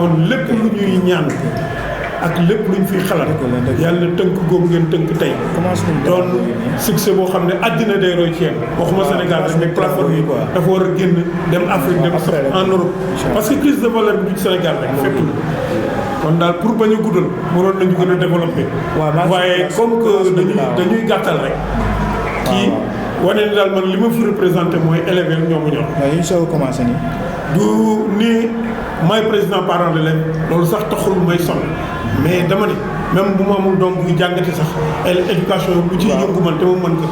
kon lépp lu ñuy ñaan ak lépp luñ fiy xalaat yàlla tënk góob ngeen tënk tey doon succès boo xam ne àddina day roy ci yéen waxuma Sénégal rek mais plateforme yi dafa war a génn dem Afrique dem sax en Europe parce que crise de valeur bi du Sénégal rek fépp la kon daal pour bañ a guddal mënoon nañu gën a développé waaye comme que dañuy gàttal rek kii wane ni daal man li ma fi représenté mooy élèves ñoomu ñoom waaw ñu soog a commencé nii du ni may président parent d'élève loolu sax taxul may sonn mais dama ne même bu ma amul doom buy jàngate sax éducation bu ci yëngu man te ma mën ko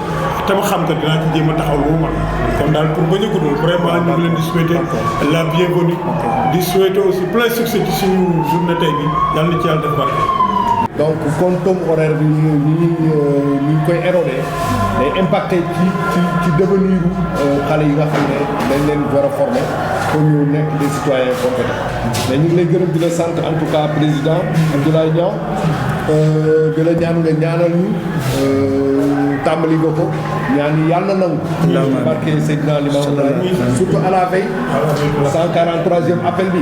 te ma xam ko dinaa ci jéem a taxaw lu mu man kon daal pour bañ a guddal vraiment ñu ngi leen di souhaiter la bienvenue di souhaiter aussi plein succès ci suñu journée tey bi yàlla na ci yàlla def barke. donc comme tome horaire bi ñu koy érodé day impacté ci devenir xale yi nga xam ne dañ leen war a former pour ñu nekk des citoyens compétents mais ñu ngi lay gërëm di la sant en tout cas président Abdoulaye Niang di la ñaan nga ñaanal ñu tàmbali nga ko ñaan yi yàlla nangu barke Seydina Limamou Laye surtout à la veille 143e appel bi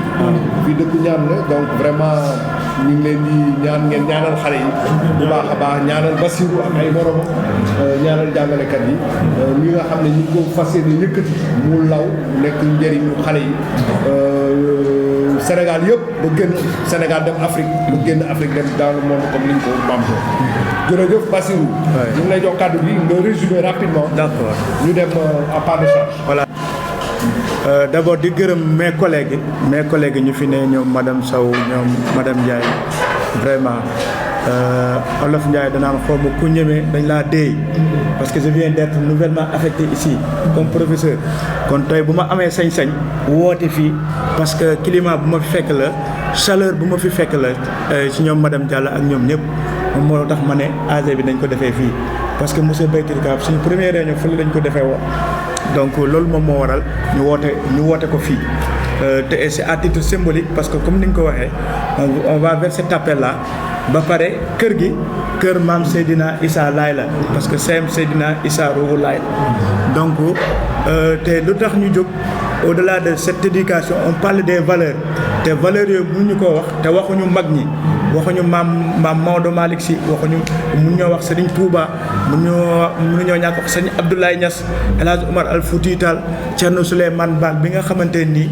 fii dëkku ñaan la donc vraiment ñu ngi leen di ñaan ngeen ñaanal xale yi bu baax a baax ñaanal Bassirou ak ay moromam ñaanal jàngalekat yi li nga xam ne ñu ngi ko fas yéene yëkkati mu law nekk njëriñu xale yi Sénégal yëpp ba génn Sénégal dem Afrique ba génn Afrique dem dans le monde comme ni ñu ko bamtoo jërëjëf Bassirou ñu ngi lay jox kàddu bi nga résumer rapidement d'accord ñu dem à part de charge voilà d'abord di gërëm mes collègues ñu fi ne ñoom madame Sow ñoom madame Ndiaye vraiment Olof Ndiaye danaan xaw ma ku ñemee dañ laa déey parce que je viens d'être nouvellement affecté ici comme professeur kon tey bu ma amee sañ-sañ woote fii parce que climat bu ma fi fekk la chaleur bu ma fi fekk la ci ñoom madame Diallo ak ñoom ñëpp moom moo tax ma ne AG bi dañ ko defee fii parce que monsieur Baytir Ka suñu première réunion fële lañ ko defee woon donc loolu moom moo waral ñu woote ko fii te c'est à titre symbolique parce que comme ni nga ko waxee on va vers cet appel là ba pare kër maam Seydina Issa Laye la parce que CM Seydina Issa Rouhou Laye la donc te lu tax ñu jóg au-delà de cette éducation on parle des valeurs te valeurs yooyu bu ñu ko wax te waxuñu mag ñi waxuñu maam Maodo Malick Sy waxuñu mun ñoo wax Serigne Touba mun ñoo ñàkk wax Serigne Abdoulaye Niass El Hadj Omar Al Fouti Tall Thierno Souleymane Baal bi nga xamante nii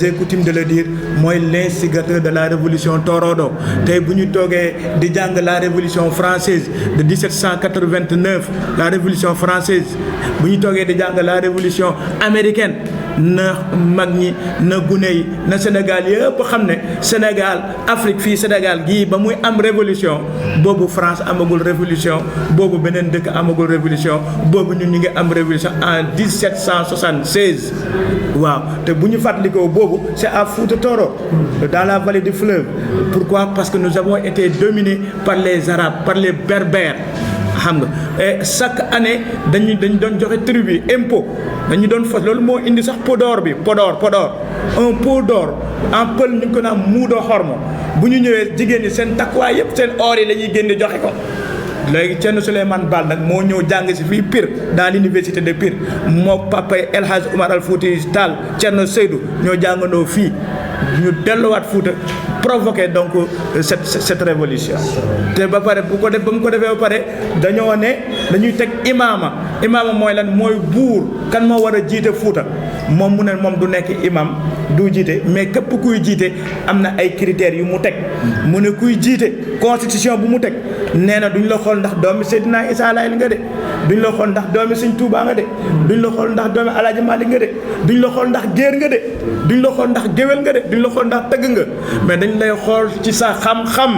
j'ai coutume de le dire mooy l'instigateur de la révolution Torodo tey bu ñu toogee di jàng la révolution française de 1789 la révolution française bu ñu toogee di jàng la révolution américaine na mag ñi na gune yi na Sénégal yëpp xam ne Sénégal Afrique fii Sénégal gii ba muy am révolution boobu France amagul révolution boobu beneen dëkk amagul révolution boobu ñun ñu ngi am révolution en 1776 waaw te bu ñu fàttalikoo boobu c'est à Fouta Toro dans la vallée du fleuve pourquoi parce que nous avons été dominés par les Arabes par les Berbères xam nga et chaque année dañu doon joxe tribu impôt dañu doon fas loolu moo indi sax Podor un pot d'or en pël ñu ngi ko naan muudoo xormo bu ñu ñëwee jigéen ñi seen takkuwaay yëpp seen or yi la ñuy génne joxe ko léegi Thierno Souleymane Baal nag moo ñëw jàng si fii Pire dans l'université de Pire moo papa El Hadj Omar Al Fouti Tall Thierno Seydou ñoo jàngandoo fii ñu delluwaat Fouta provoqué donc cette révolution te ba pare ba mu ko defee ba pare dañoo ne dañuy teg imaama mooy lan mooy buur kan moo war a jiite Fouta moom mu ne moom du nekk imam du jiite mais képp kuy jiite am na ay critères yu mu teg mu ne kuy jiite constitution bu mu teg nee na duñ la xool ndax doomi Seydina Issa Laye nga de duñ la xool ndax doomi Sëñ Tuubaa nga de duñ la xool ndax doomi Alaaji Maalik nga de duñ la xool ndax géer nga de duñ la xool ndax géwél nga de duñ la xool ndax tëgg nga mais dañ lay xool ci sa xam-xam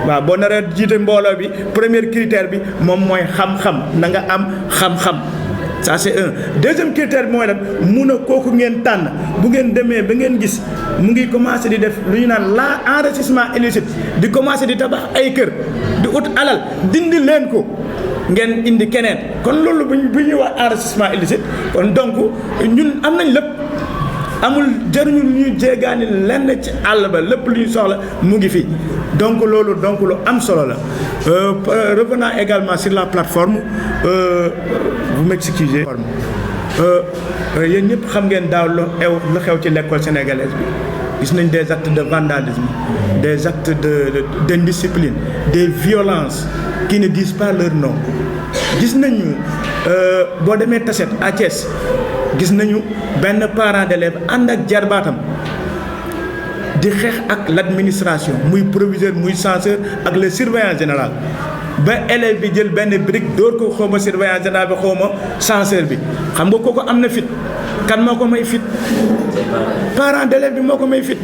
waaw boo naree jiite mbooloo bi premier critère bi moom mooy xam-xam na nga am xam-xam ça c'est un deuxième critère bi mooy lan mun a kooku ngeen tànn bu ngeen demee ba ngeen gis mu ngi commencé di def lu ñu naan la enrichissement illicite di commencé di tabax ay kër di ut alal dindi leen ko ngeen indi keneen kon loolu bu ñuy wax enrichissement illicite kon donc ñun am nañ lépp amul jëriñu lu ñuy jéegaani lenn ci àll ba lépp lu ñu soxla mu ngi fi donc loolu donc lu am solo la revenant également sur la plateforme vous m'excusez yéen ñëpp xam ngeen daaw lu xew ci l'école sénégalaise bi gis nañ des actes de vandalisme, des actes d'indiscipline, des violences qui ne disent pas leur nom. Gis nañu boo demee Tassette à Thiès gis nañu benn parent d'élève ànd ak jarbaatam di xeex ak l'administration muy proviseur muy censeur ak le surveillant général ba élève bi jël benn brique dóor ko xawma surveillant général bi xawma censeur bi xam nga kooku am na fit. kan moo ko may fit parent d'élève bi moo ko may fit.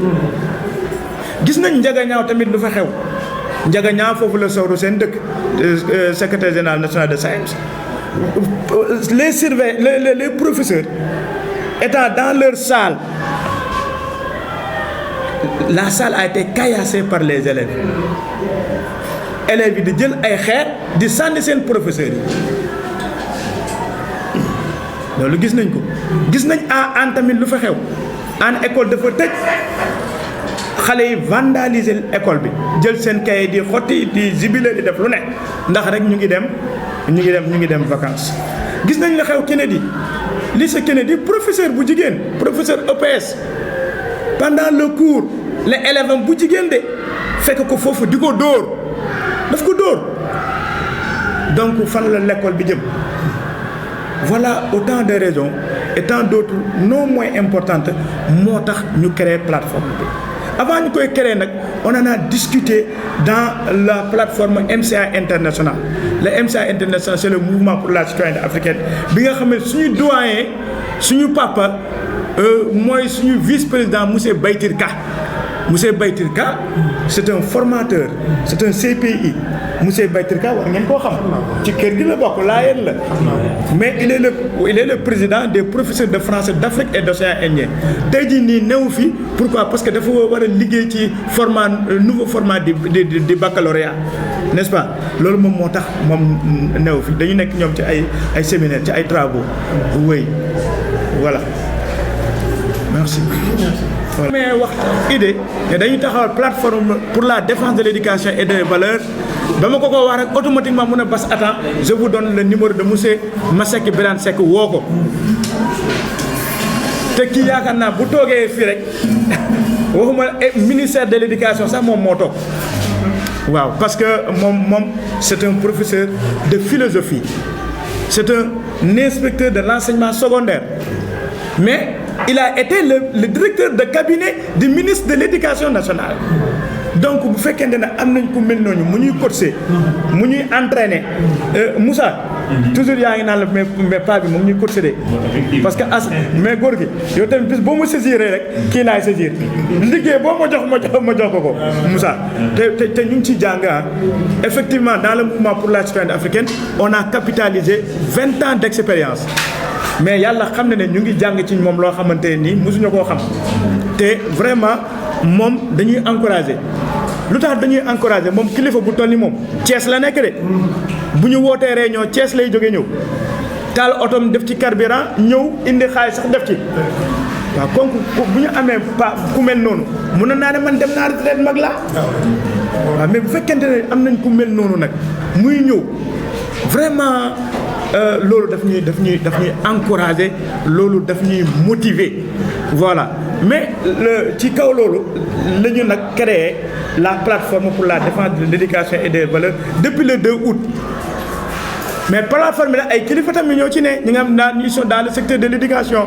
gis nañ njagañaaw tamit lu fa xew njagañaaw foofu la sowru seen dëkk secrétaire général national de SAEMS les professeurs étant dans leur salle, la salle a été caillassée par les élèves yi di jël ay xeer di sànni seen professeurs yi loolu gis nañ ko. gis nañ Hann tamit lu fa xew Hann école dafa tëj xale yi vandaliser école bi jël seen cahier di xotti di zibilé di def lu ne ndax rek ñu ngi dem vacances. gis nañ la xew Kennedy lycée Kennedy professeur bu jigéen professeur EPS pendant le cours les élèves am bu jigéen de fekk ko foofu di ko dóor daf ko dóor donc fan la l'école bi jëm. Voilà autant de raisons et tant d'autres non moins importantes moo tax ñu créer plateforme bi. Avant ñu koy créer nag on en a discuté dans la plateforme MCA International. Le MCA International c'est le mouvement pour la citoyenneté africaine bi nga xam ne suñu doyen suñu papa mooy suñu vice-président monsieur Baytir Ka. Monsieur Baytir Ka c'est un formateur c'est un CPI. Monsieur Baytir Ka war ngeen koo xam ci kër gi la bokk laayeen la mais il est le président des professeurs de français d'Afrique et d'océan Indien tey jii nii new fi pourquoi parce que dafa war a liggéey ci nouveau format di baccalauréat n'est-ce pas loolu moom moo tax moom new fi dañu nekk ñoom ci ay séminaire ci ay travaux oui voilà merci. mais wax idée ne dañuy taxawal plateforme pour la défense de l'éducation et des valeurs ba ma ko wax rek automatiquement mun a bas attends je vous donne le numéro de monsieur Masseck Birane Seck woo ko te kii yaakaar naa bu toogee fii rek waxuma ministère de l'éducation sax moom moo toog waaw parce que moom c'est un professeur de philosophie c'est un inspecteur de l'enseignement secondaire mais il a été le directeur de cabinet du ministre de l'éducation nationale. Donc bu fekkente ne am nañ ku mel noonu mu ñuy coacher mu ñuy entraîner Moussa toujours yaa ngi naan la mais pas bi moom ñuy coacher de parce que mais góor gi yow tamit bis boo ma saisiree rek kii laay saisir liggéey boo ma jox ko Moussa te ñu ngi ciy jàng effectivement dans le mouvement pour la citoyenneté africaine on a capitalisé 20 ans d'expérience mais yàlla xam ne ñu ngi jàng ci moom loo xamante ne nii mosuñu koo xam te vraiment moom dañuy encourager lu tax dañuy encourager moom kilifa bu toll ni moom Thiès la nekk de bu ñu wootee réunion Thiès lay jóge ñëw taal otom def ci carburant ñëw indi xaalis sax def ci waaw kon bu ñu amee ku mel noonu mun naa ne man dem naa retraite mag laa waaw mais bu fekkente ne am nañ ku mel noonu nag muy ñëw vraiment loolu daf ñuy encourager loolu daf ñuy motiver voilà mais ci kaw loolu la ñu nag créer la plateforme pour la défense de l'éducation et des valeurs depuis le 2 août mais plateforme bi nag ay kilifa tamit ñoo ci ne ñi nga xam naa ñuy sont dans le secteur de l'éducation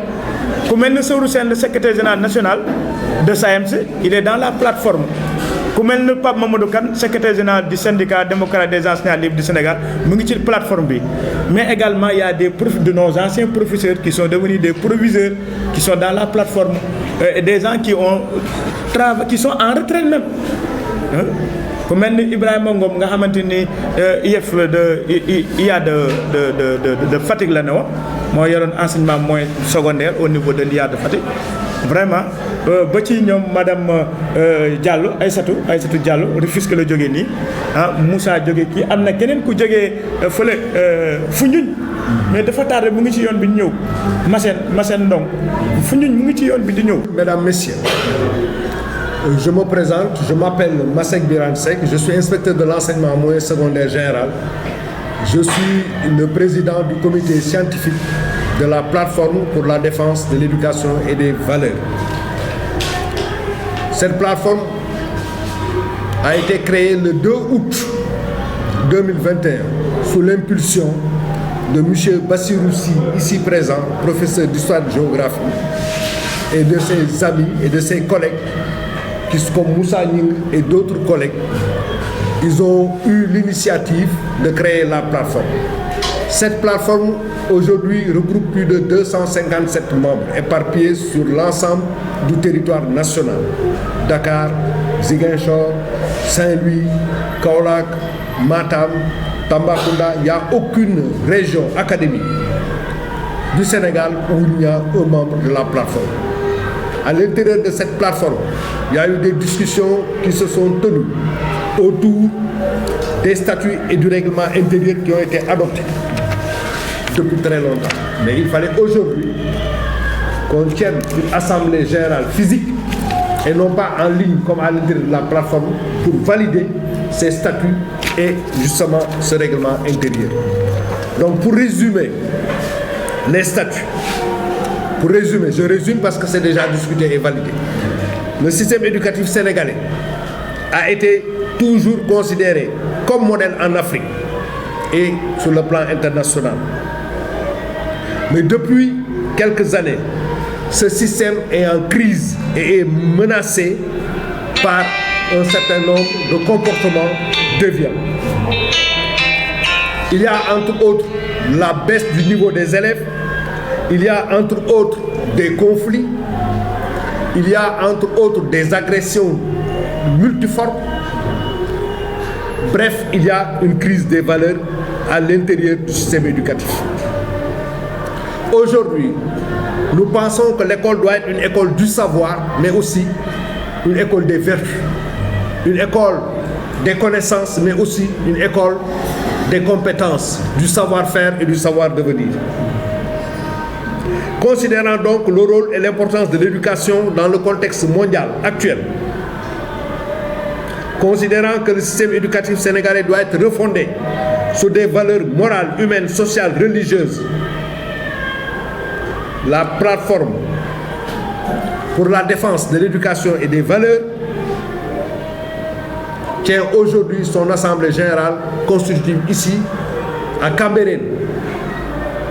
ku mel ne Sowru Sène le secrétaire général national de SAEMS il est dans la plateforme ku mel ne Pape Mamadou Kane secrétaire général du syndicat démocrate des enseignants libres du Sénégal mu ngi ci plateforme bi mais également il y a des de nos anciens professeurs qui sont devenus des proviseurs qui sont dans la plateforme et des gens qui sont en retraite même ku mel ni Ibrahima Ngom nga xamante ni IEF IA de Fatick la ne woon moo yoroon enseignement moyen secondaire au niveau de l'IA de Fatick vraiment ba ci ñoom madame Diallo Aïssatou Diallo Rufisque la jógee nii Moussa jógee kii am na keneen ku jógee fële Foundiougne mais dafa tardé mu ngi ci yoon bi di ñëw Massène Ndong Foundiougne mu ngi ci yoon bi di ñëw. Mesdames, Messieurs, je me présente, je m'appelle Masseck Birane Seck, je suis inspecteur de l'enseignement moyen secondaire général. Je suis le président du comité scientifique de la plateforme pour la défense de l'éducation et des valeurs. Cette plateforme a été créée le 2 août 2021 sous l'impulsion de M. Bassirou Sy, ici présent, professeur d'histoire et de géographie, et de ses amis et de ses collègues, qui sont comme Moussa Ning et d'autres collègues. Ils ont eu l'initiative de créer la plateforme. Cette plateforme, aujourd'hui, regroupe plus de 257 membres éparpillés sur l'ensemble du territoire national. Dakar, Ziguinchor, Saint-Louis, Kaolack, Matam, Tambacounda. Il n'y a aucune région académique du Sénégal où il y a un membre de la plateforme. À l'intérieur de cette plateforme, il y a eu des discussions qui se sont tenues autour des statuts et du règlement intérieur qui ont été adoptés depuis très longtemps. Mais il fallait aujourd'hui qu'on tienne une assemblée générale physique et non pas en ligne comme à l'intérieur de la plateforme pour valider ces statuts et justement ce règlement intérieur. Donc pour résumer les statuts, je résume parce que c'est déjà discuté et validé. Le système éducatif sénégalais a été toujours considéré comme modèle en Afrique et sur le plan international. Mais depuis quelques années, ce système est en crise et est menacé par un certain nombre de comportements déviants. Il y a entre autres la baisse du niveau des élèves, il y a entre autres des conflits, il y a entre autres des agressions multiformes. Bref, il y a une crise des valeurs à l'intérieur du système éducatif. Aujourd'hui, nous pensons que l'école doit être une école du savoir, mais aussi une école des vertus, une école des connaissances, mais aussi une école des compétences, du savoir-faire et du savoir-devenir. Considérant donc le rôle et l'importance de l'éducation dans le contexte mondial actuel, considérant que le système éducatif sénégalais doit être refondé sur des valeurs morales, humaines, sociales, religieuses, la plateforme pour la défense de l'éducation et des valeurs tient aujourd'hui son assemblée générale constitutive ici à Cambérène,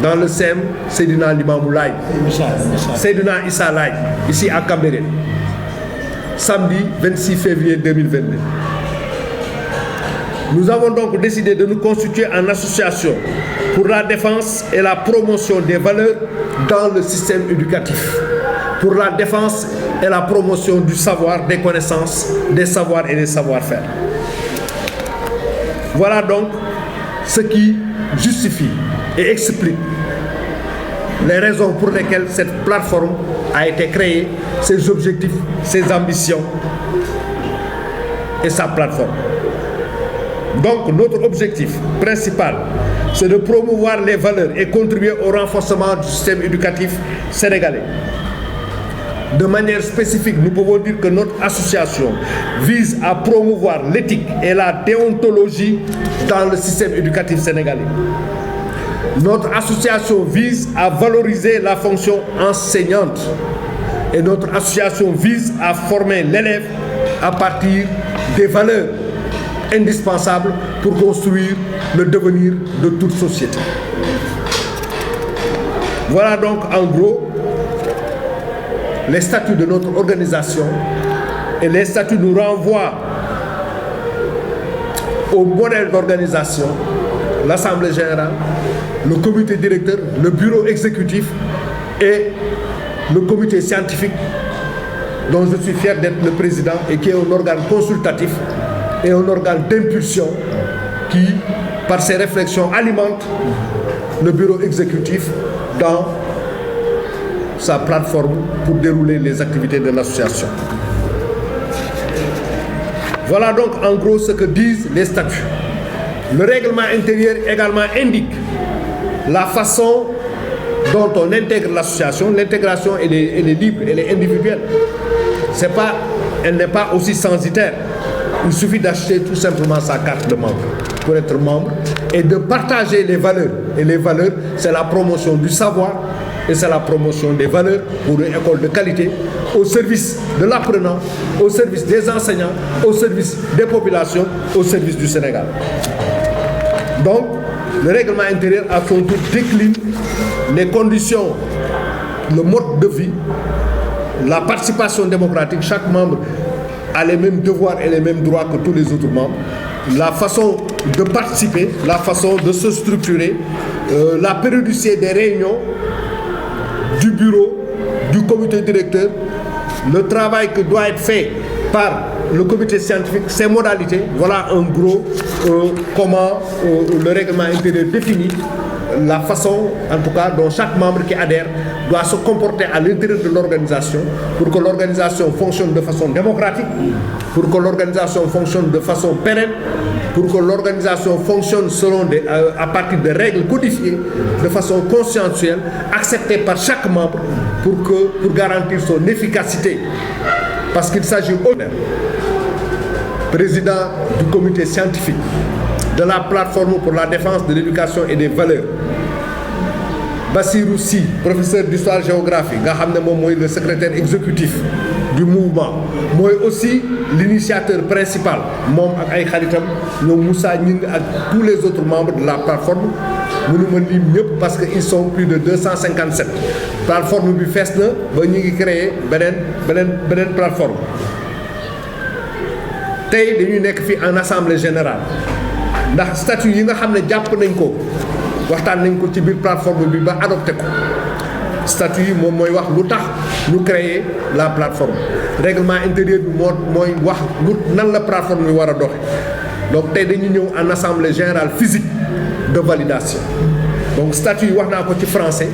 dans le SEM Seydina Limamou Laye, Seydina Issa Laye, ici à Cambérène, samedi 26 février 2022. Nous avons donc décidé de nous constituer en association pour la défense et la promotion des valeurs dans le système éducatif, pour la défense et la promotion du savoir, des connaissances, des savoirs et des savoir-faire. Voilà donc ce qui justifie et explique les raisons pour lesquelles cette plateforme a été créée, ses objectifs, ses ambitions et sa plateforme. Donc notre objectif principal, c'est de promouvoir les valeurs et contribuer au renforcement du système éducatif sénégalais. De manière spécifique, nous pouvons dire que notre association vise à promouvoir l'éthique et la déontologie dans le système éducatif sénégalais. Notre association vise à valoriser la fonction enseignante et notre association vise à former l'élève à partir des valeurs indispensables pour construire le devenir de toute société. Voilà donc en gros les statuts de notre organisation, et les statuts nous renvoient au modèle d'organisation, l'Assemblée générale, le comité directeur, le bureau exécutif et le comité scientifique dont je suis fier d'être le président et qui est un organe consultatif et un organe d'impulsion qui, par ses réflexions, alimente le bureau exécutif dans sa plateforme pour dérouler les activités de l'association. Voilà donc en gros ce que disent les statuts. Le règlement intérieur également indique la façon dont on intègre l'association. L'intégration elle est libre, elle est individuelle. Elle n'est pas aussi censitaire. Il suffit d'acheter tout simplement sa carte de membre pour être membre et de partager les valeurs. Et les valeurs, c'est la promotion du savoir, et c'est la promotion des valeurs pour une école de qualité au service de l'apprenant, au service des enseignants, au service des populations, au service du Sénégal. Donc, le règlement intérieur à son tour décline les conditions, le mode de vie, la participation démocratique. Chaque membre a les mêmes devoirs et les mêmes droits que tous les autres membres. La façon de participer, la façon de se structurer, la périodicité des réunions du bureau, du comité directeur, le travail que doit être fait par le comité scientifique, ses modalités. Voilà en gros comment le règlement intérieur définit la façon, en tout cas, dont chaque membre qui adhère doit se comporter à l'intérieur de l'organisation pour que l'organisation fonctionne de façon démocratique, pour que l'organisation fonctionne de façon pérenne, pour que l'organisation fonctionne à partir de règles codifiées, de façon consensuelle, acceptées par chaque membre pour garantir son efficacité. Parce qu'il s'agit président du comité scientifique de la plateforme pour la défense de l'éducation et des valeurs. Bassirou Sy, professeur d'histoire-géographie, nga xam ne moom mooy le secrétaire exécutif du mouvement, mooy aussi l'initiateur principal, moom ak ay xaritam ñoom Moussa Gningue ak tous les autres membres de la plateforme. mënuma lim ñëpp parce que ils sont plus de 257. plateforme bi fees na ba ñu ngi créer beneen plateforme. tey dañuy nekk fii en assemblée générale ndax statut yi nga xam ne jàpp nañ ko waxtaan nañ ko ci biir plateforme bi ba adopté ko. statut yi moom mooy wax lu tax ñu créer la plateforme. règlement intérieur bi mooy wax nan la plateforme bi war a doxe. donc tey dañuy ñëw en assemblée générale physique de validation. donc statut yi wax naa ko ci français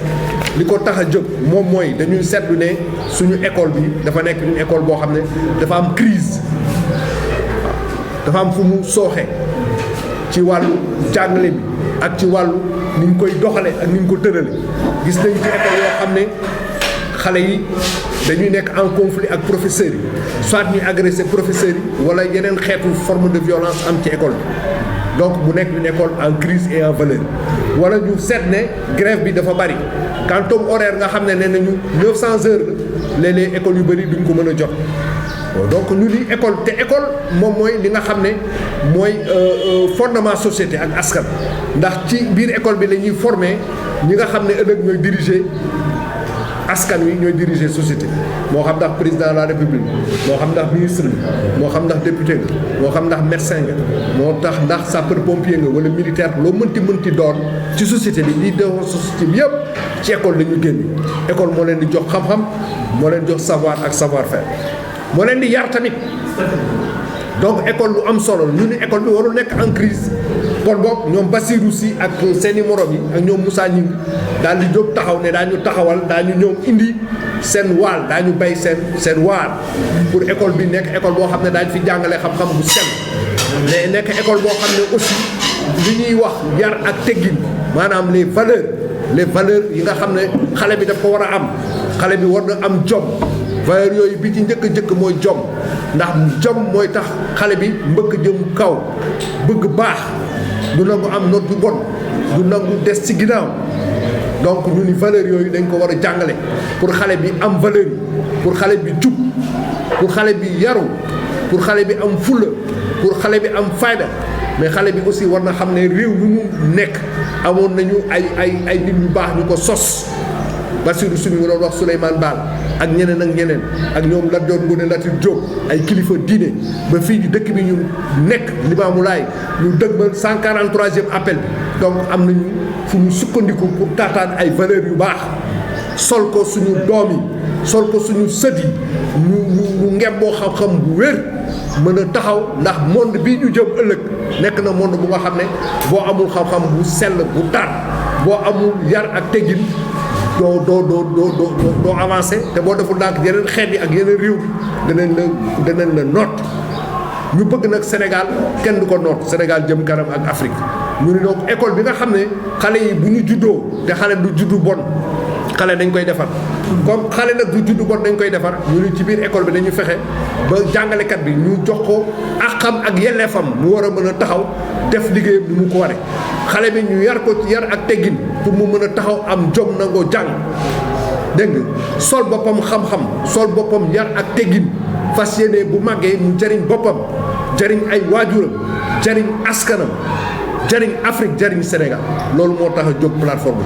li ko tax a jóg moom mooy dañuy seetlu ne suñu école bi dafa nekk une école boo xam ne dafa am crise dafa am fu mu sooxe ci wàllu jàngale bi ak ci wàllu ni ñu koy doxale ak ni ñu ko tërale. gis nañ ci école yoo xam ne xale yi dañuy nekk en conflit ak professeurs yi soit ñuy agressé professeurs yi wala yeneen xeetu forme de violence am ci école bi. donc mu nekk une école en crise et en valeur. wala ñu seet ne grève bi dafa bari quantum horaire nga xam ne nee nañu 900 heures la léeg-léeg école yu bari duñ ko mën a jot. donc ñu ni école te école moom mooy li nga xam ne mooy fondement société ak askan. ndax ci biir école bi la ñuy former ñi nga xam ne ëllëg ñooy diriger askan wi, ñooy diriger société moo xam ndax président de la république moo xam ndax ministre bi moo xam ndax député nga moo xam ndax médecin nga moo tax ndax sapeur pompier nga wala militaire loo mënti doon ci société bi lii dewoon société bi yëpp ci école la ñu génn. école moo leen di jox xam-xam moo leen jox savoir ak savoir faire moo leen di yar tamit. donc école lu am solo ñu ni école bi warul nekk en crise. kon boog ñoom Bassirou Sy ak seeni morom yi ak ñoom Moussa Gningue daal di jóg taxaw ne daañu taxawal daañu ñëw indi seen waal daañu bay seen waar pour école bi nekk école boo xam ne daañu fi jàngale xam-xam bu sell. mais nekk école boo xam ne aussi li ñuy wax yar ak teggin maanaam les valeurs yi nga xam ne xale bi daf ko war a am xale bi war na am jom. valeurs yooyu bi ci njëkk mooy jom ndax jom mooy tax xale bi mbëkk jëm kaw bëgg baax du nangu am note bu bon du nangu des ci ginnaaw. donc ñu ni valeurs yooyu dañ ko war a jàngale pour xale bi am valeur yi pour xale bi jub pour xale bi yaru pour xale bi am fulla pour xale bi am fayda. mais xale bi aussi war na xam ne réew mi mu nekk amoon nañu ay nit ñu baax ñu ko sos. Bassirou Sy mi doon wax Souleymane Baal ak ñeneen ak ñoom Lat Joor Ngoone Latir Diop ay kilifa diine ba fii ñu dëkk bi ñu nekk Limaamu Laay ñu dëgmal 143e appel bi. donc am nañu fu ñu sukkandiku pour taataan ay valeurs yu baax sol ko suñu doom yi sol ko suñu sët yi ñu ngemboo xam-xam bu wér mën a taxaw ndax monde bii ñu jëm ëllëg nekk na monde bu nga xam ne boo amul xam-xam bu sell bu taat boo amul yar ak teggin doo avancé te boo deful ndànk yeneen xeet yi ak yeneen réew bi danañ la noot. ñu bëgg nag Sénégal kenn du ko noot Sénégal jëm kanam ak Afrique ñu ne donc école bi nga xam ne xale yi bu ñu juddoo te xale du juddu bon xale dañ koy defar. comme xale nag du juddu bon dañ koy defar ñu ne ci biir école bi dañu fexe ba jàngalekat bi ñu jox ko àqam ak yelleefam mu war a mën a taxaw def liggéeyam ni mu ko waree xale bi ñu yar ko yar ak teggin pour mu mën a taxaw am jom nangoo jàng dégg nga sol boppam xam-xam sol boppam yar ak teggin fas yéene bu màggee mu jariñ boppam jariñ ay waajuram jariñ askanam jariñ Afrique jariñ Sénégal loolu moo tax a jóg plateforme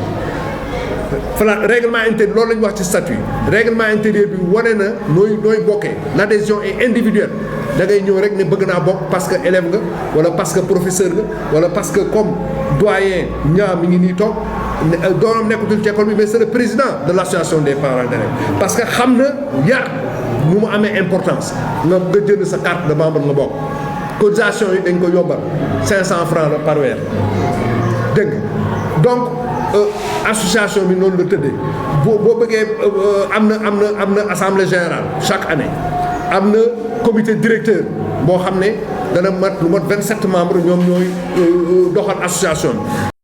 bi règlement intérieur loolu la ñu wax ci statut règlement intérieur bi wane na nooy bokkee l'adhésion est individuelle da ngay ñëw rek ne bëgg naa bokk parce que élève nga wala parce que professeur nga wala parce que comme doyen ñaa mi ngi nii toog doomam nekkatul ci école bi mais c'est le président de l'association des parents d'élèves parce que xam na yar nu mu amee importance nga jënd sa carte de membre nga bokk cotisation yi dañ ko yombal 500 francs la par weer dégg nga donc association bi noonu la tëddee boo bëggee am na assemblée générale chaque année am na comité directeur boo xam ne dana mat lu mat 27 membres ñoom ñooy doxal association bi